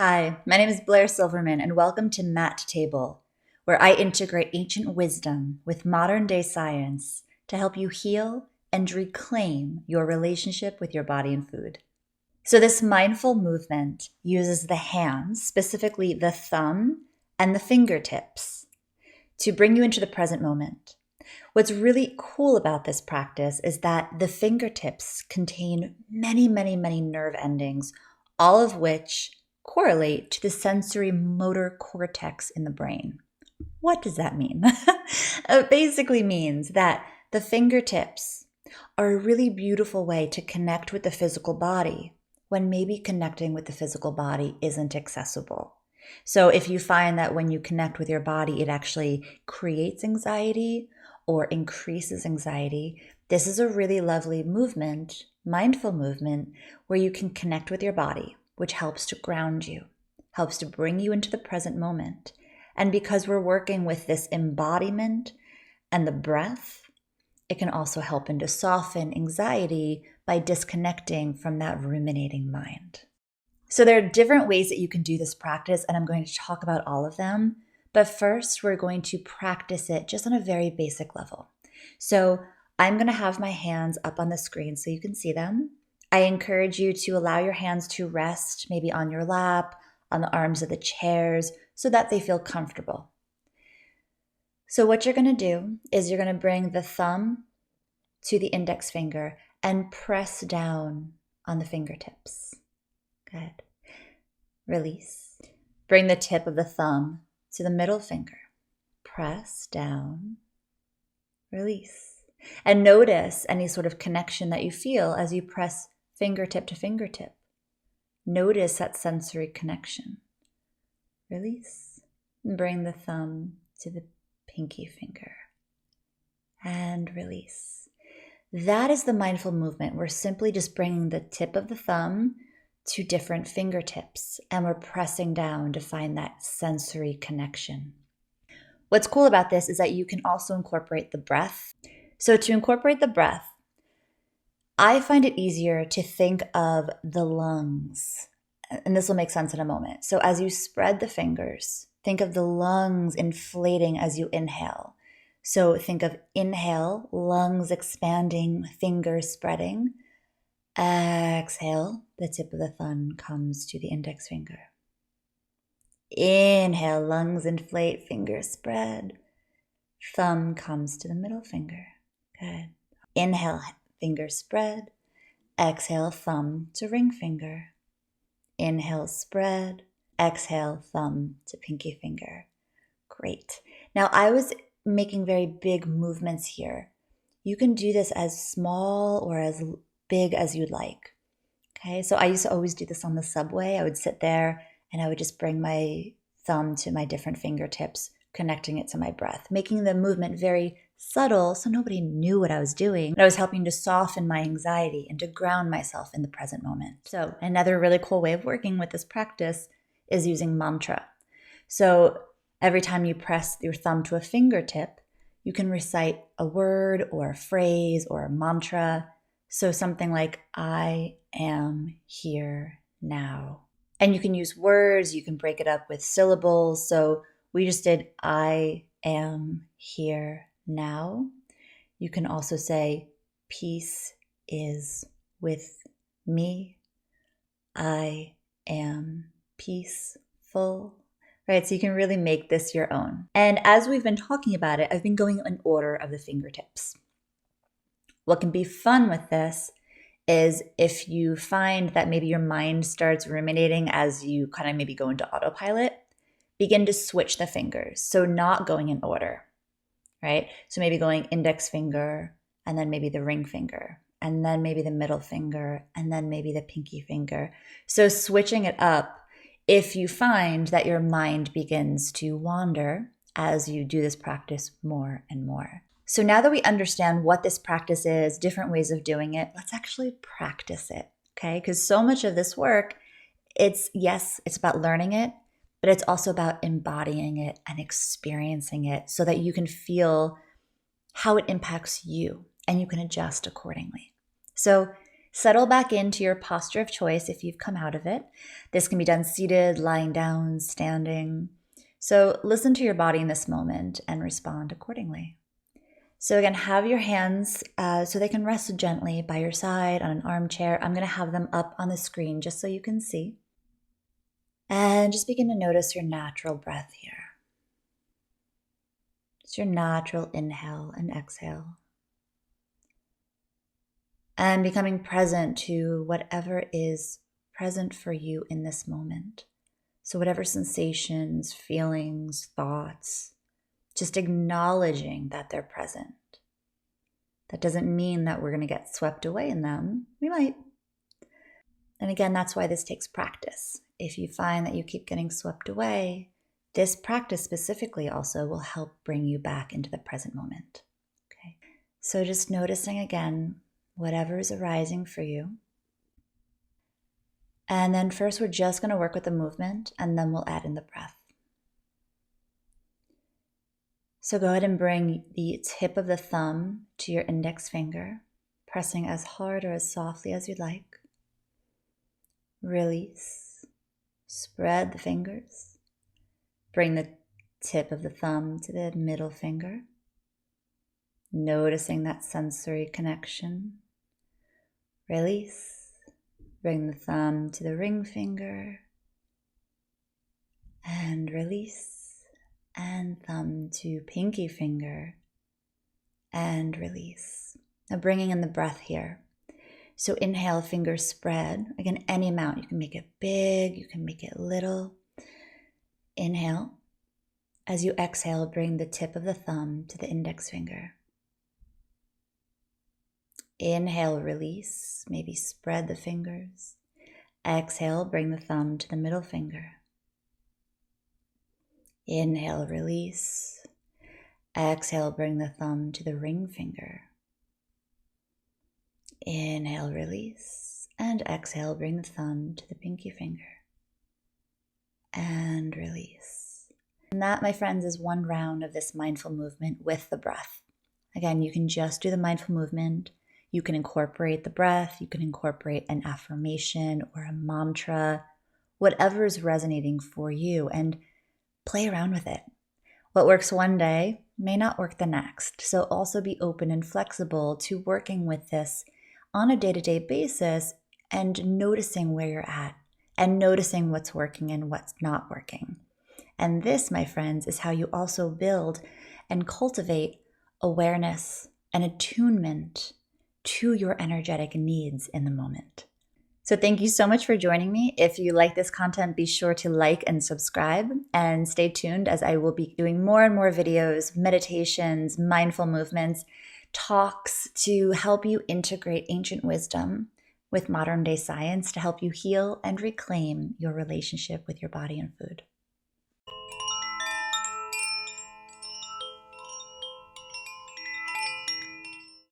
Hi, my name is Blair Silverman, and welcome to Mat Table, where I integrate ancient wisdom with modern day science to help you heal and reclaim your relationship with your body and food. So, this mindful movement uses the hands, specifically the thumb and the fingertips, to bring you into the present moment. What's really cool about this practice is that the fingertips contain many nerve endings, all of which correlate to the sensory motor cortex in the brain. What does that mean? It basically means that the fingertips are a really beautiful way to connect with the physical body when maybe connecting with the physical body isn't accessible. So if you find that when you connect with your body, it actually creates anxiety or increases anxiety, this is a really lovely movement, mindful movement, where you can connect with your body, which helps to ground you, helps to bring you into the present moment. And because we're working with this embodiment and the breath, it can also help to soften anxiety by disconnecting from that ruminating mind. So there are different ways that you can do this practice, and I'm going to talk about all of them. But first, we're going to practice it just on a very basic level. So I'm going to have my hands up on the screen so you can see them. I encourage you to allow your hands to rest maybe on your lap, on the arms of the chairs, so that they feel comfortable. So what you're going to do is you're going to bring the thumb to the index finger and press down on the fingertips. Good. Release. Bring the tip of the thumb to the middle finger. Press down. Release. And notice any sort of connection that you feel as you press fingertip to fingertip. Notice that sensory connection. Release. And bring the thumb to the pinky finger. And release. That is the mindful movement. We're simply just bringing the tip of the thumb to different fingertips, and we're pressing down to find that sensory connection. What's cool about this is that you can also incorporate the breath. So to incorporate the breath, I find it easier to think of the lungs, and this will make sense in a moment. So as you spread the fingers, think of the lungs inflating as you inhale. So think of inhale, lungs expanding, fingers spreading. Exhale, the tip of the thumb comes to the index finger. Inhale, lungs inflate, fingers spread. Thumb comes to the middle finger. Good. Inhale, fingers spread. Exhale, thumb to ring finger. Inhale, spread. Exhale, thumb to pinky finger. Great. Now I was making very big movements here. You can do this as small or as big as you'd like. Okay, so I used to always do this on the subway. I would sit there and I would just bring my thumb to my different fingertips, connecting it to my breath, making the movement very subtle so nobody knew what I was doing. I was helping to soften my anxiety and to ground myself in the present moment. So another really cool way of working with this practice is using mantra. So every time you press your thumb to a fingertip, you can recite a word or a phrase or a mantra. So something like, I am here now. And you can use words, you can break it up with syllables. So we just did, I am here now. You can also say, peace is with me. I am peaceful. Right, so you can really make this your own. And as we've been talking about it, I've been going in order of the fingertips. What can be fun with this is if you find that maybe your mind starts ruminating as you kind of maybe go into autopilot, begin to switch the fingers. So not going in order, right? So maybe going index finger and then maybe the ring finger and then maybe the middle finger and then maybe the pinky finger. So switching it up if you find that your mind begins to wander as you do this practice more and more. So now that we understand what this practice is, different ways of doing it, let's actually practice it, okay? Because so much of this work, it's about learning it, but it's also about embodying it and experiencing it so that you can feel how it impacts you and you can adjust accordingly. So Settle back into your posture of choice if you've come out of it. This can be done seated, lying down, standing. So listen to your body in this moment and respond accordingly. So again, have your hands so they can rest gently by your side on an armchair. I'm going to have them up on the screen just so you can see. And just begin to notice your natural breath here. It's your natural inhale and exhale. And becoming present to whatever is present for you in this moment. So whatever sensations, feelings, thoughts, just acknowledging that they're present. That doesn't mean that we're going to get swept away in them. We might. And again, that's why this takes practice. If you find that you keep getting swept away, this practice specifically also will help bring you back into the present moment. Okay. So just noticing again, whatever is arising for you. And then first we're just going to work with the movement and then we'll add in the breath. So go ahead and bring the tip of the thumb to your index finger, pressing as hard or as softly as you'd like. Release. Spread the fingers. Bring the tip of the thumb to the middle finger, noticing that sensory connection. Release. Bring the thumb to the ring finger and release. And thumb to pinky finger and release. Now bringing in the breath here. So inhale, fingers spread. Again, any amount. You can make it big, you can make it little. Inhale. As you exhale, bring the tip of the thumb to the index finger. Inhale, release. Maybe spread the fingers. Exhale, bring the thumb to the middle finger. Inhale, release. Exhale, bring the thumb to the ring finger. Inhale, release. And exhale, bring the thumb to the pinky finger. And release. And that, my friends, is one round of this mindful movement with the breath. Again, you can just do the mindful movement. You can incorporate the breath. You can incorporate an affirmation or a mantra, whatever is resonating for you, and play around with it. What works one day may not work the next. So also be open and flexible to working with this on a day-to-day basis and noticing where you're at and noticing what's working and what's not working. And this, my friends, is how you also build and cultivate awareness and attunement to your energetic needs in the moment. So thank you so much for joining me. If you like this content, be sure to like and subscribe and stay tuned as I will be doing more and more videos, meditations, mindful movements, talks to help you integrate ancient wisdom with modern day science to help you heal and reclaim your relationship with your body and food.